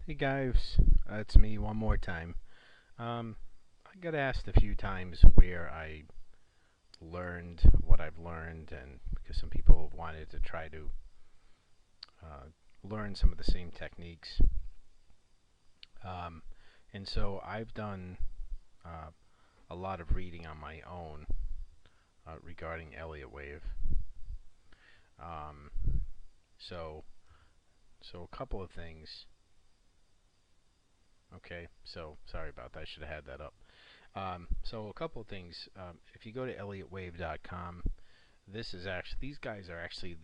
Hey guys, it's me one more time. I got asked a few times where I learned what I've learned, and because some people have wanted to try to learn some of the same techniques. Um, and so I've done uh, a lot of reading on my own regarding Elliott Wave. Um, so, so a couple of things. Okay, so sorry about that. I should have had that up. So a couple of things. If you go to elliottwave.com, these guys are actually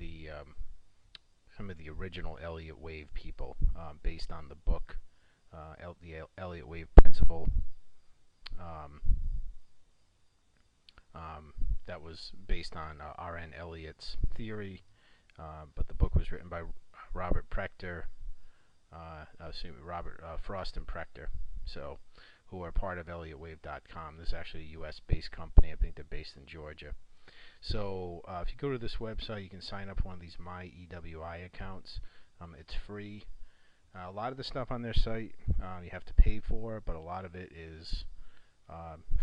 some of the original Elliott Wave people, based on the book, the Elliott Wave Principle. Um, that was based on R.N. Elliott's theory, but the book was written by Robert Prechter, Robert Frost and Prechter, so who are part of elliottwave.com. This is actually a U.S.-based company. I think they're based in Georgia. So if you go to this website, you can sign up for one of these My EWI accounts. It's free. A lot of the stuff on their site you have to pay for, but a lot of it is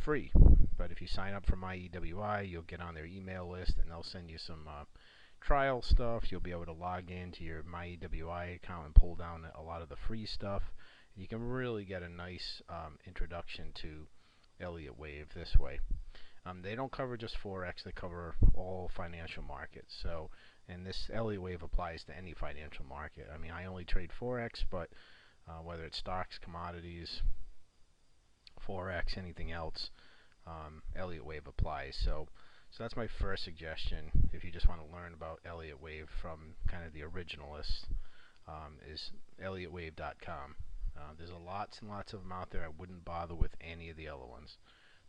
free. But if you sign up for My EWI, you'll get on their email list, and they'll send you some trial stuff. You'll be able to log into your My EWI account and pull down a lot of the free stuff. You can really get a nice introduction to Elliott Wave this way. They don't cover just Forex, they cover all financial markets. So, and this Elliott Wave applies to any financial market. I mean, I only trade Forex, but whether it's stocks, commodities, Forex, anything else, Elliott Wave applies. So that's my first suggestion. If you just want to learn about Elliott Wave from kind of the originalists, is elliottwave.com. There's lots and lots of them out there. I wouldn't bother with any of the other ones.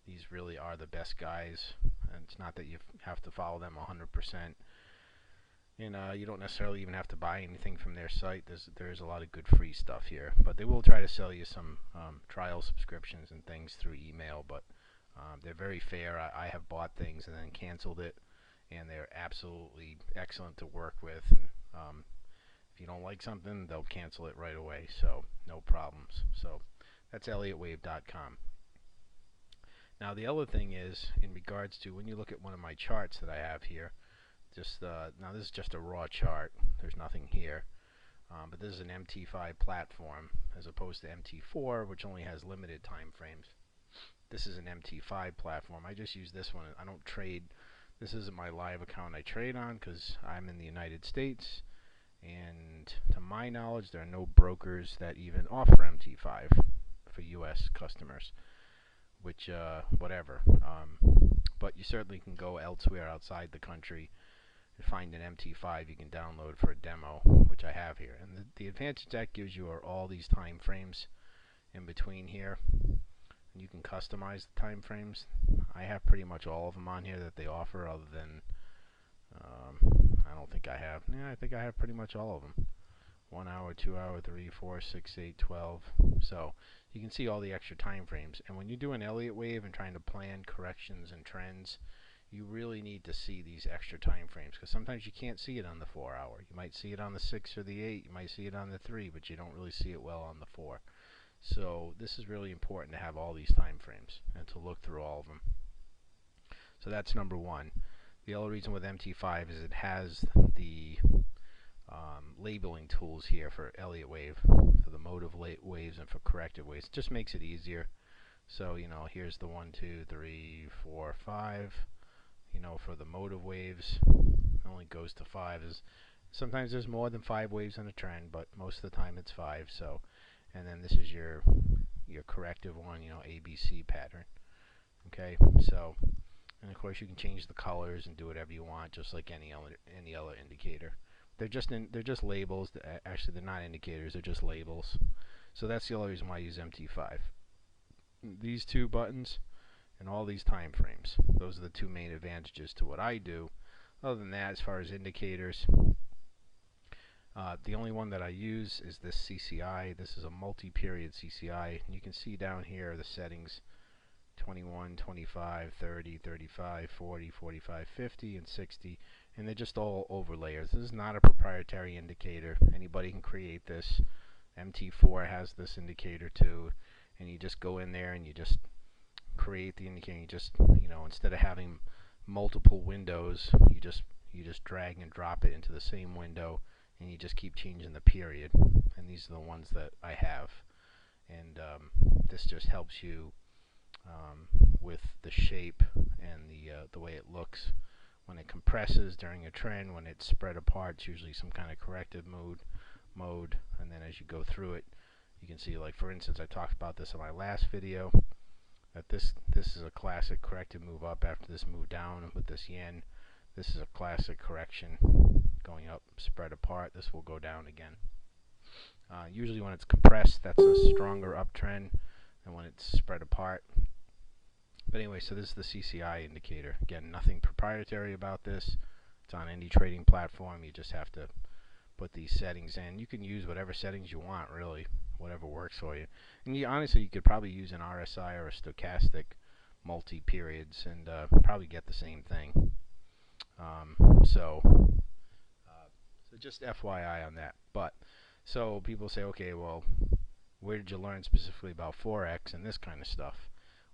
These really are the best guys, and it's not that you have to follow them 100%. And you don't necessarily even have to buy anything from their site. There's a lot of good free stuff here, but they will try to sell you some trial subscriptions and things through email. But they're very fair. I have bought things and then canceled it, and they're absolutely excellent to work with. And if you don't like something, they'll cancel it right away, so no problems. So that's elliottwave.com. Now the other thing is, in regards to when you look at one of my charts that I have here, now this is just a raw chart. There's nothing here, but this is an MT5 platform as opposed to MT4, which only has limited time frames. This is an MT5 platform. I just use this one. I don't trade. This isn't my live account I trade on because I'm in the United States, and to my knowledge, there are no brokers that even offer MT5 for U.S. customers. Which, whatever. But you certainly can go elsewhere outside the country and find an MT5 you can download for a demo, which I have here. And the advantage that gives you are all these time frames in between here. And you can customize the time frames. I have pretty much all of them on here that they offer, other than, I don't think I have. Yeah, I think I have pretty much all of them. 1 hour, 2 hour, 3, 4, 6, 8, 12. So you can see all the extra time frames. And when you do an Elliott Wave and trying to plan corrections and trends, you really need to see these extra time frames, because sometimes you can't see it on the 4 hour. You might see it on the 6 or the 8. You might see it on the 3, but you don't really see it well on the 4. So this is really important to have all these time frames and to look through all of them. So that's number one. The other reason with MT5 is it has the labeling tools here for Elliott Wave, for the motive waves and for corrective waves. It just makes it easier. So, here's the 1, 2, 3, 4, 5. For the motive waves, it only goes to 5. Sometimes there's more than 5 waves in a trend, but most of the time it's 5. So, and then this is your corrective one, ABC pattern. Okay, so, and of course you can change the colors and do whatever you want, just like any other indicator. They're just labels. Actually, they're not indicators. They're just labels. So that's the only reason why I use MT5. These two buttons and all these time frames. Those are the two main advantages to what I do. Other than that, as far as indicators, the only one that I use is this CCI. This is a multi-period CCI. And you can see down here the settings: 21, 25, 30, 35, 40, 45, 50, and 60. And they're just all overlayers. This is not a proprietary indicator. Anybody can create this. MT4 has this indicator too, and you just go in there and you just create the indicator. You just, instead of having multiple windows, you just drag and drop it into the same window, and you just keep changing the period. And these are the ones that I have, and this just helps you with the shape and the way it looks when it compresses during a trend. When it's spread apart, it's usually some kind of corrective mode, and then as you go through it, you can see, like for instance, I talked about this in my last video, that this is a classic corrective move up after this move down. With this yen, this is a classic correction going up, spread apart. This will go down again. Usually when it's compressed, that's a stronger uptrend than when it's spread apart. But anyway, so this is the CCI indicator. Again, nothing proprietary about this. It's on any trading platform. You just have to put these settings in. You can use whatever settings you want, really, whatever works for you. And honestly, you could probably use an RSI or a stochastic multi-periods and probably get the same thing. So just FYI on that. But so people say, okay, well, where did you learn specifically about Forex and this kind of stuff?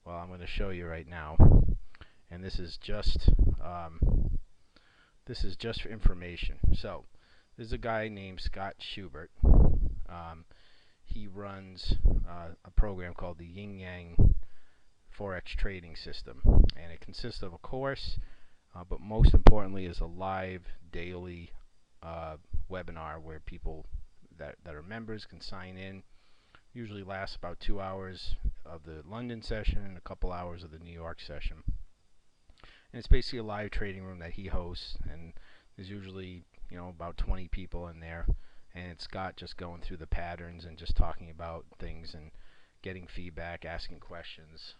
Well, I'm going to show you right now, and this is just for information. So there's a guy named Scott Schubert. He runs a program called the Yinyang Forex trading system, and it consists of a course, but most importantly is a live daily webinar where people that are members can sign in. Usually lasts about 2 hours of the London session and a couple hours of the New York session. And it's basically a live trading room that he hosts, and there's usually about 20 people in there, and it's Scott just going through the patterns and just talking about things and getting feedback, asking questions,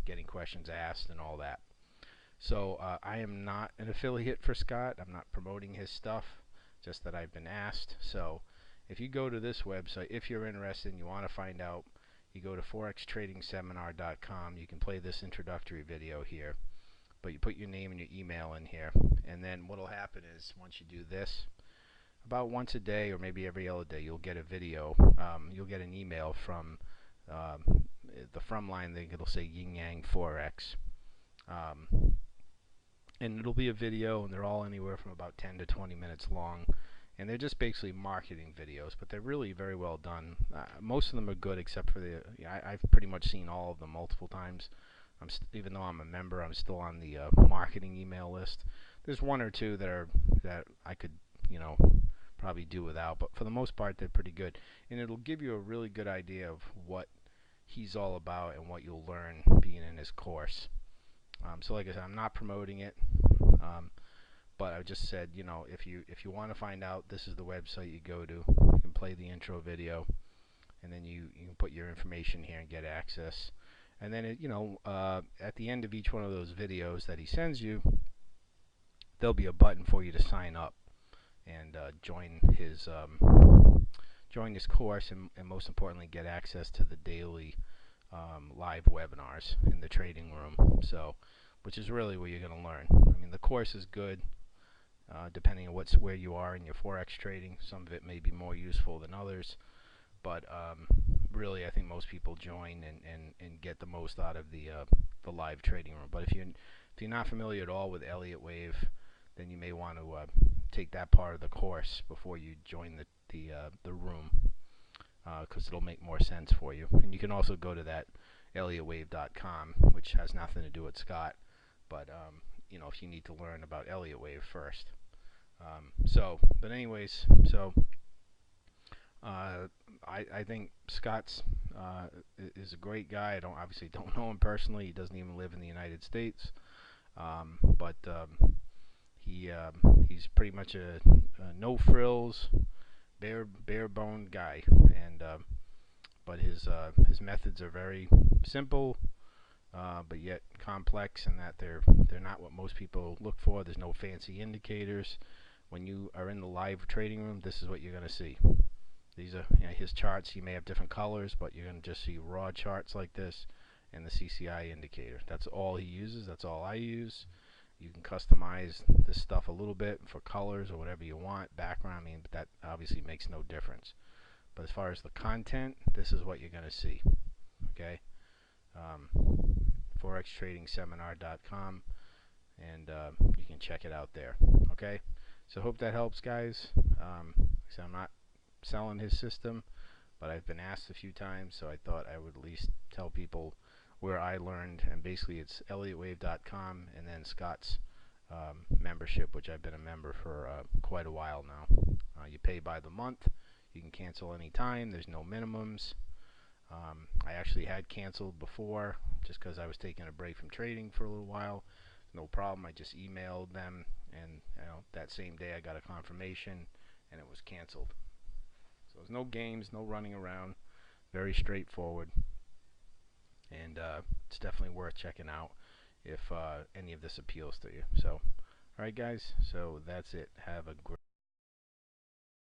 getting questions asked, and all that. So I am not an affiliate for Scott. I'm not promoting his stuff, just that I've been asked. So if you go to this website, if you're interested and you want to find out, you go to forextradingseminar.com. You can play this introductory video here, but you put your name and your email in here, and then what will happen is once you do this, about once a day or maybe every other day, you'll get a video. You'll get an email from the from line thing. It'll say Yinyang Forex, and it'll be a video, and they're all anywhere from about 10 to 20 minutes long. And they're just basically marketing videos, but they're really very well done. Most of them are good, except for I've pretty much seen all of them multiple times. Even though I'm a member, I'm still on the marketing email list. There's one or two that I could, probably do without, but for the most part, they're pretty good. And it'll give you a really good idea of what he's all about and what you'll learn being in his course. So like I said, I'm not promoting it. But I just said, if you want to find out, this is the website you go to. You can play the intro video, and then you can put your information here and get access. And then at the end of each one of those videos that he sends you, there'll be a button for you to sign up and join his course, and most importantly, get access to the daily live webinars in the trading room. So, which is really where you're going to learn. I mean, the course is good. Depending on where you are in your Forex trading. Some of it may be more useful than others, but really I think most people join and get the most out of the live trading room. But if you're not familiar at all with Elliott Wave, then you may want to take that part of the course before you join the room, because it'll make more sense for you. And you can also go to that elliottwave.com, which has nothing to do with Scott, but if you need to learn about Elliott Wave first. But anyways, I think Scott's is a great guy. I obviously don't know him personally. He doesn't even live in the United States, but he's pretty much a no frills, bare bone guy, and but his methods are very simple, but yet complex, in that they're not what most people look for. There's no fancy indicators. When you are in the live trading room, this is what you're going to see. These are his charts. He may have different colors, but you're going to just see raw charts like this and the CCI indicator. That's all he uses. That's all I use. You can customize this stuff a little bit for colors or whatever you want, background. I mean, but that obviously makes no difference. But as far as the content, this is what you're going to see. Okay, forextradingseminar.com, and you can check it out there. Okay, so hope that helps, guys. So I'm not selling his system, but I've been asked a few times, so I thought I would at least tell people where I learned. And basically it's ElliottWave.com, and then Scott's membership, which I've been a member for quite a while now. You pay by the month. You can cancel anytime. There's no minimums. I actually had canceled before just because I was taking a break from trading for a little while. No problem. I just emailed them, and that same day I got a confirmation, and it was canceled. So there's no games, no running around. Very straightforward, and it's definitely worth checking out if any of this appeals to you. So, all right, guys. So that's it. Have a great